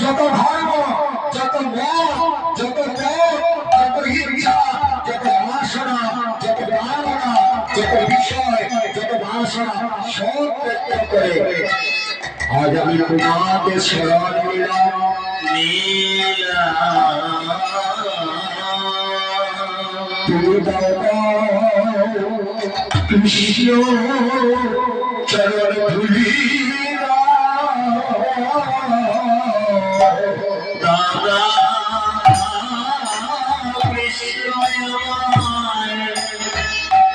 যত ধর্ম, যত মত, যত যত ইচ্ছা, যত বাসনা, যত ভাবনা, যত বিষয়, যত বাসনা সব ত্যাগ করে আজ আমি তোমাকে শরণ নিলাম। কৃষ্ণ চরণ ধুলি দাদা কৃষ্ণ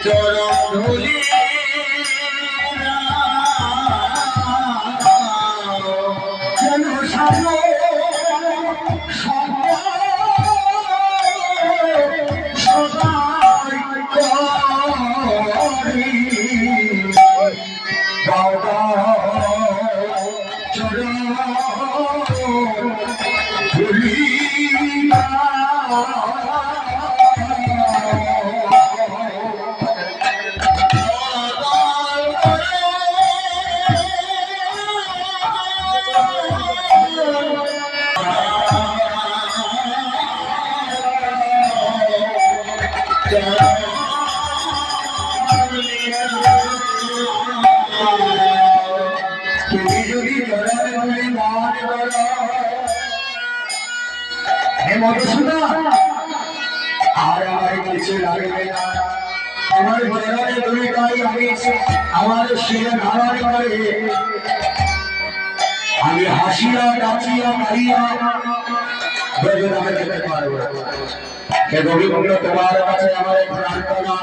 চরণ ধুলি যেন সাধু আমি হাসিয়া নাচিয়া মারিয়া বেদনা যেতে পারবো। হে গোবিন্দ, তোমার কাছে আমার প্রার্থনা,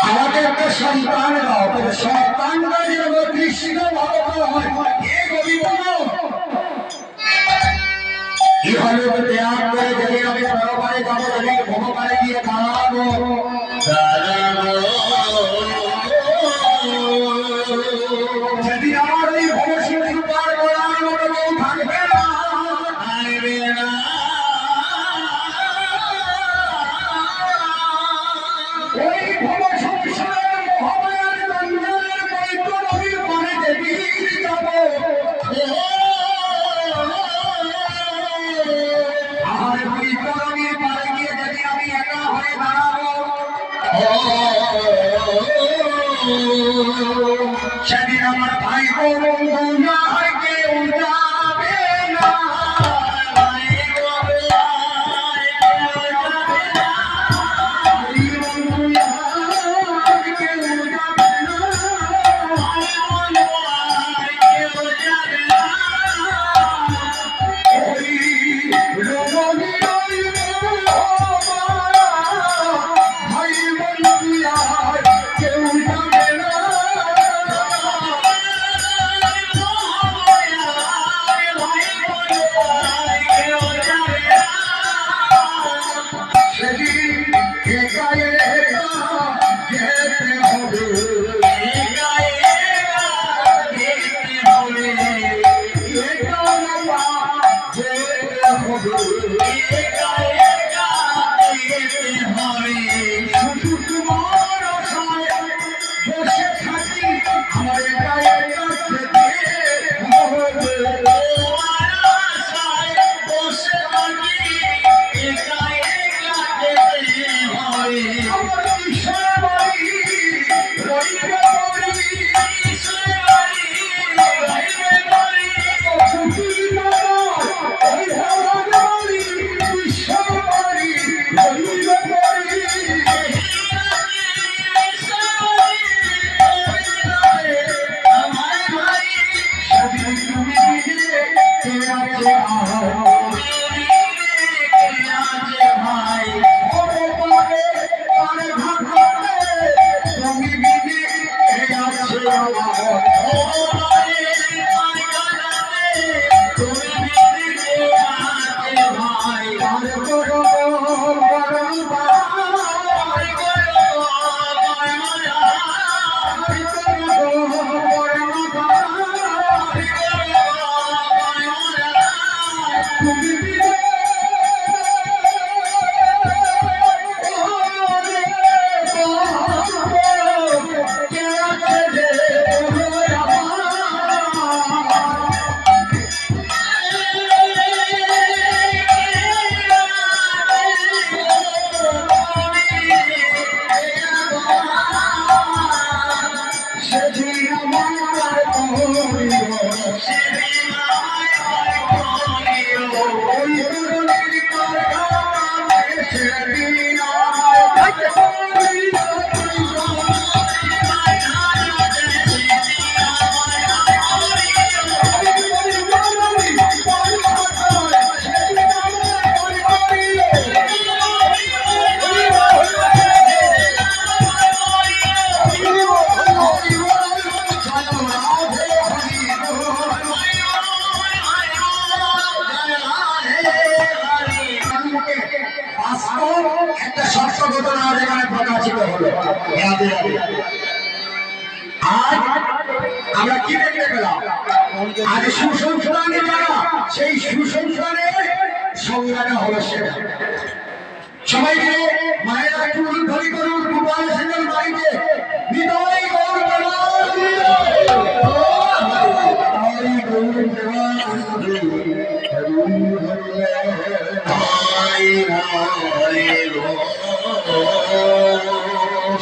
আমাকে একটা সন্তান দাও, তবে সন্তানটা যেন কৃষ্ণ ভক্ত হয়। হে গোবিন্দ, ইহলোক ত্যাগ করে যদি আমি পরপারে যাবো, যদি ভগবানে গিয়ে দাঁড়াবো, যদি আমার ওই ভবিষ্যৎ পার করার মতো কেউ থাকবে না, ওই ভবসংসারের মহামায়ার জঞ্জালের পবিত্র নদীর পারে যেদিন যাবো, আমার পবিত্র নদীর পারে গিয়ে যদি আমি একা হয়ে দাঁড়াবো, সেদিন আমার ভাই বন্ধু না হয় কেউ যাবে না। ঘটনা এখানে প্রকাশিত হলো। আজ আমরা কি দেখতে পেলাম? আজ সুসংস্থানে যারা, সেই সুসংস্থানের সংজ্ঞাটা হলো সেটা। সবাইকে মায়েরা একটু উদ্ধারি করুন গোপাল সেনের বাড়িতে হৃদয় গৌর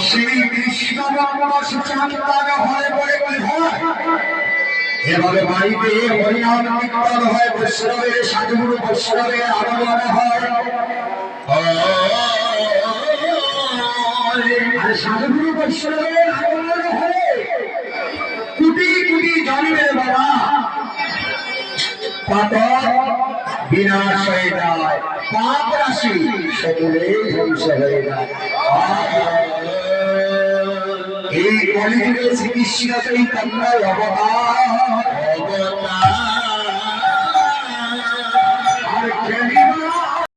সেই কৃষ্ণ চাঁদ হয়ে পড়ে এভাবে বাড়িতে হরিনাম কীর্তন হয়, বৈষ্ণবের সাধুগুরু বৈষ্ণবের আগমন হয়। আর সাধুগুরু বৈষ্ণবের আগমন হলে কোটি কোটি জন্মের বাবা পাতক বিনাশ হয়ে যায়, পাপ রাশি সকলে ধ্বংস হয়ে যায়। এই কলিযুগে শ্রীকৃষ্ণ চৈতন্য অবতার